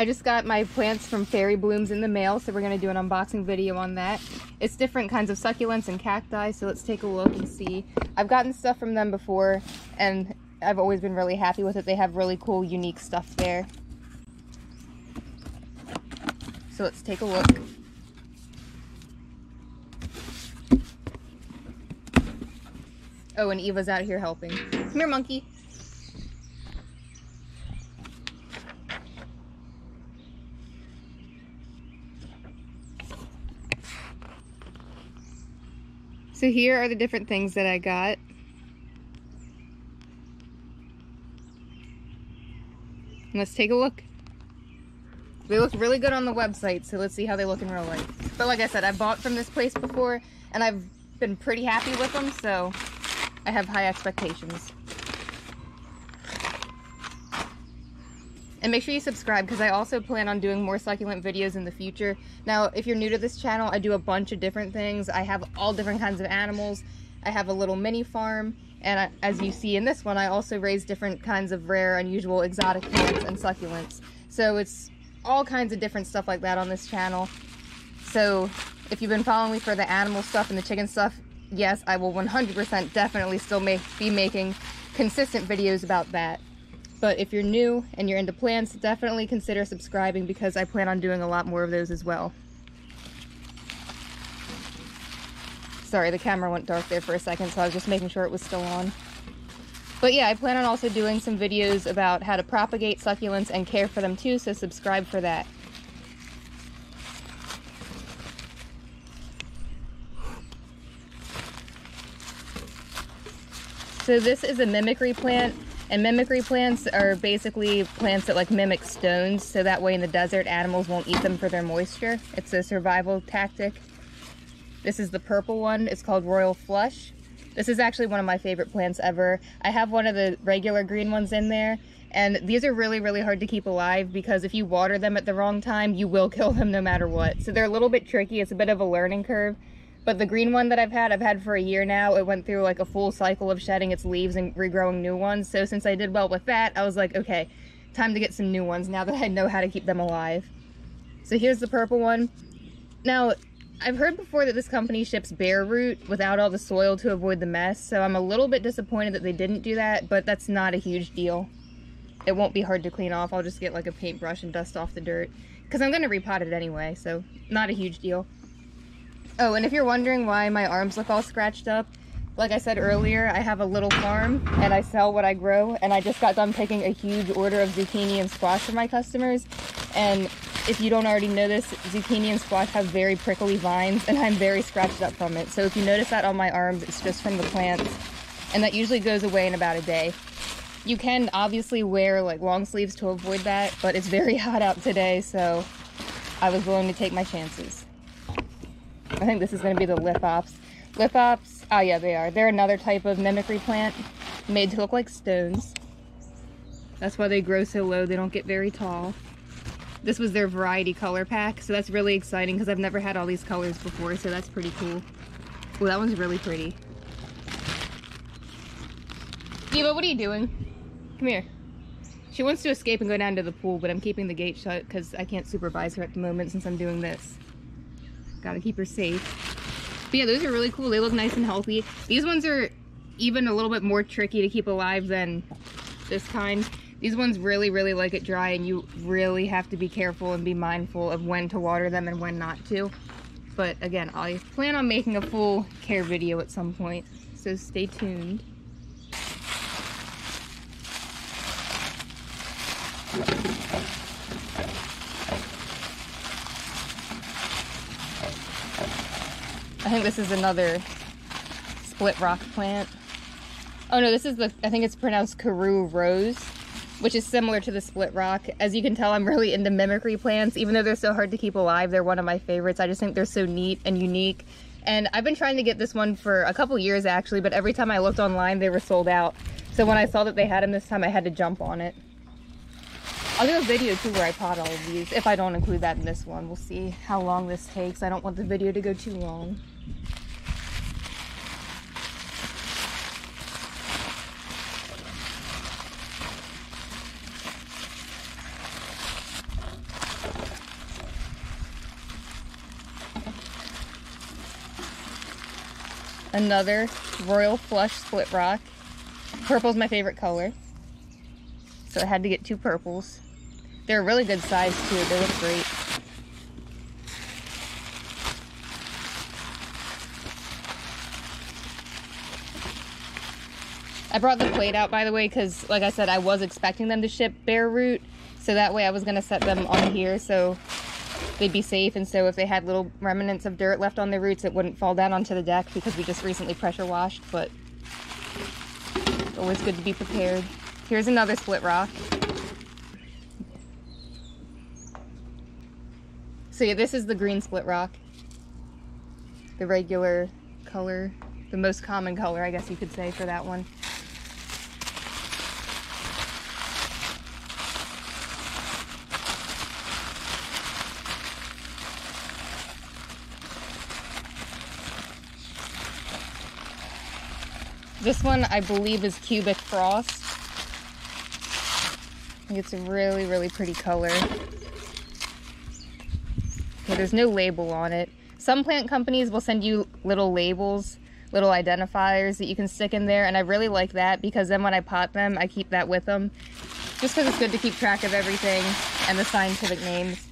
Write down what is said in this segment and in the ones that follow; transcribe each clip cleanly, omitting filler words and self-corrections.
I just got my plants from Fairy Blooms in the mail, so we're going to do an unboxing video on that. It's different kinds of succulents and cacti, so let's take a look and see. I've gotten stuff from them before, and I've always been really happy with it. They have really cool, unique stuff there. So let's take a look. Oh, and Eva's out here helping. Come here, monkey. So here are the different things that I got. And let's take a look. They look really good on the website, so let's see how they look in real life. But like I said, I bought from this place before, and I've been pretty happy with them, so I have high expectations. And make sure you subscribe, because I also plan on doing more succulent videos in the future. Now, if you're new to this channel, I do a bunch of different things. I have all different kinds of animals. I have a little mini farm, and as you see in this one, I also raise different kinds of rare, unusual, exotic plants and succulents. So it's all kinds of different stuff like that on this channel. So if you've been following me for the animal stuff and the chicken stuff, yes, I will 100% definitely still be making consistent videos about that. But if you're new and you're into plants, definitely consider subscribing, because I plan on doing a lot more of those as well. Sorry, the camera went dark there for a second, so I was just making sure it was still on. But yeah, I plan on also doing some videos about how to propagate succulents and care for them too, so subscribe for that. So this is a mimicry plant, and mimicry plants are basically plants that like mimic stones, so that way in the desert animals won't eat them for their moisture. It's a survival tactic. This is the purple one. It's called Royal Flush. This is actually one of my favorite plants ever. I have one of the regular green ones in there, and these are really, really hard to keep alive, because if you water them at the wrong time, you will kill them no matter what. So they're a little bit tricky. It's a bit of a learning curve. But the green one that I've had for a year now. It went through like a full cycle of shedding its leaves and regrowing new ones. So since I did well with that, I was like, okay, time to get some new ones now that I know how to keep them alive. So here's the purple one. Now, I've heard before that this company ships bare root without all the soil to avoid the mess. So I'm a little bit disappointed that they didn't do that, but that's not a huge deal. It won't be hard to clean off. I'll just get like a paintbrush and dust off the dirt, because I'm going to repot it anyway, so not a huge deal. Oh, and if you're wondering why my arms look all scratched up, like I said earlier, I have a little farm and I sell what I grow, and I just got done picking a huge order of zucchini and squash for my customers. And if you don't already know this, zucchini and squash have very prickly vines, and I'm very scratched up from it. So if you notice that on my arms, it's just from the plants, and that usually goes away in about a day. You can obviously wear like long sleeves to avoid that, but it's very hot out today, so I was willing to take my chances. I think this is going to be the Lithops. Lithops, oh yeah, they are. They're another type of mimicry plant made to look like stones. That's why they grow so low. They don't get very tall. This was their variety color pack, so that's really exciting because I've never had all these colors before, so that's pretty cool. Well, that one's really pretty. Eva, what are you doing? Come here. She wants to escape and go down to the pool, but I'm keeping the gate shut because I can't supervise her at the moment since I'm doing this. Gotta keep her safe. But yeah, those are really cool. They look nice and healthy. These ones are even a little bit more tricky to keep alive than this kind. These ones really, really like it dry, and you really have to be careful and be mindful of when to water them and when not to. But again, I plan on making a full care video at some point, so stay tuned. I think this is another split rock plant. Oh no, this is I think it's pronounced Karoo Rose, which is similar to the split rock. As you can tell, I'm really into mimicry plants. Even though they're so hard to keep alive, they're one of my favorites. I just think they're so neat and unique. And I've been trying to get this one for a couple years actually, but every time I looked online, they were sold out. So when I saw that they had them this time, I had to jump on it. I'll do a video too where I pot all of these, if I don't include that in this one. We'll see how long this takes. I don't want the video to go too long. Another Royal Flush split rock. Purple's my favorite color, so I had to get 2 purples. They're a really good size too, they look great. I brought the plate out, by the way, because like I said, I was expecting them to ship bare root, so that way I was going to set them on here so they'd be safe, and so if they had little remnants of dirt left on their roots, it wouldn't fall down onto the deck because we just recently pressure washed, but it's always good to be prepared. Here's another split rock. So yeah, this is the green split rock. The regular color, the most common color, I guess you could say, for that one. This one, I believe, is Cubic Frost. I think it's a really, really pretty color. Okay, there's no label on it. Some plant companies will send you little labels, little identifiers that you can stick in there, and I really like that because then when I pot them, I keep that with them. Just because it's good to keep track of everything and the scientific names.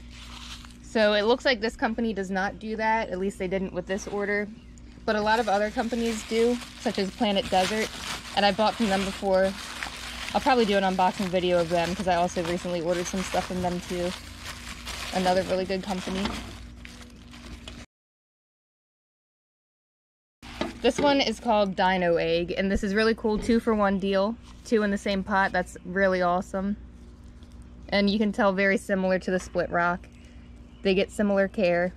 So it looks like this company does not do that, at least they didn't with this order. But a lot of other companies do, such as Planet Desert, and I bought from them before. I'll probably do an unboxing video of them because I also recently ordered some stuff from them too. Another really good company. This one is called Dino Egg, and this is really cool, 2-for-1 deal. 2 in the same pot, that's really awesome. And you can tell very similar to the split rock. They get similar care.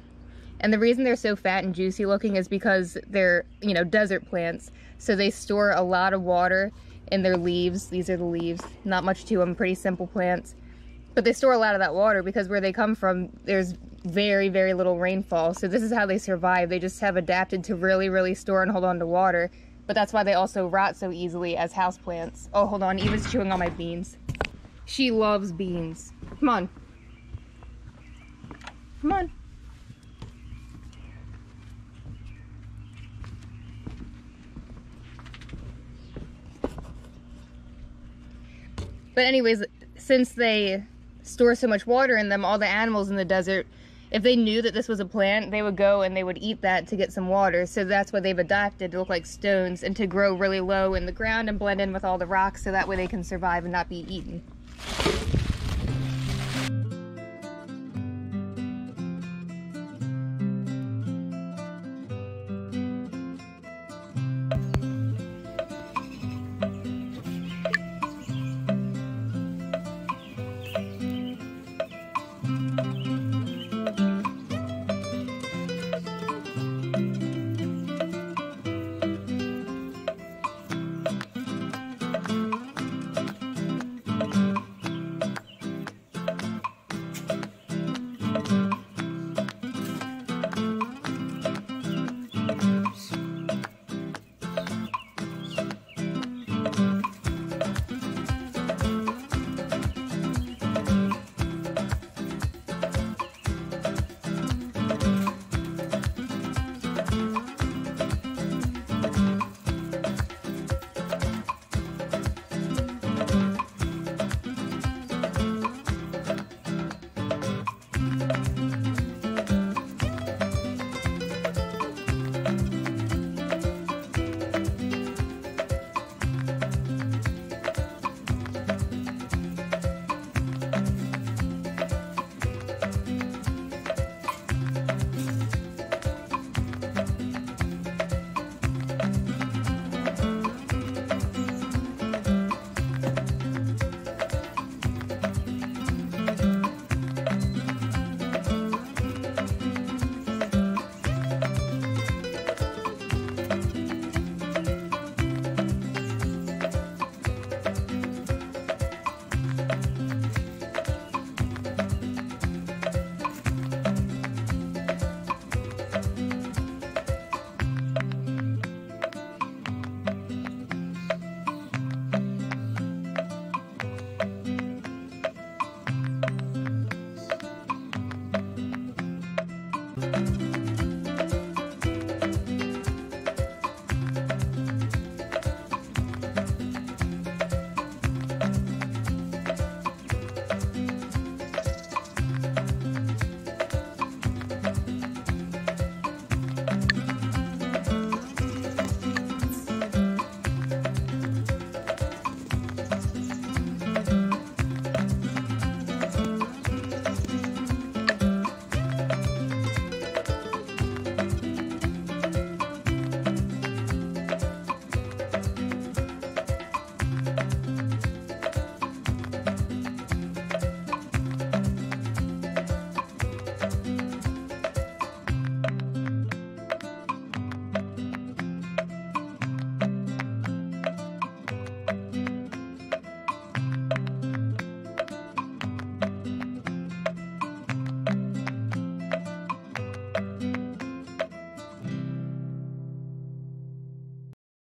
And the reason they're so fat and juicy looking is because they're, you know, desert plants. So they store a lot of water in their leaves. These are the leaves. Not much to them, pretty simple plants. But they store a lot of that water because where they come from, there's very, very little rainfall. So this is how they survive. They just have adapted to really, really store and hold on to water. But that's why they also rot so easily as houseplants. Oh, hold on. Eva's chewing on my beans. She loves beans. Come on. Come on. But anyways, since they store so much water in them, all the animals in the desert, if they knew that this was a plant, they would go and they would eat that to get some water. So that's why they've adapted to look like stones and to grow really low in the ground and blend in with all the rocks so that way they can survive and not be eaten.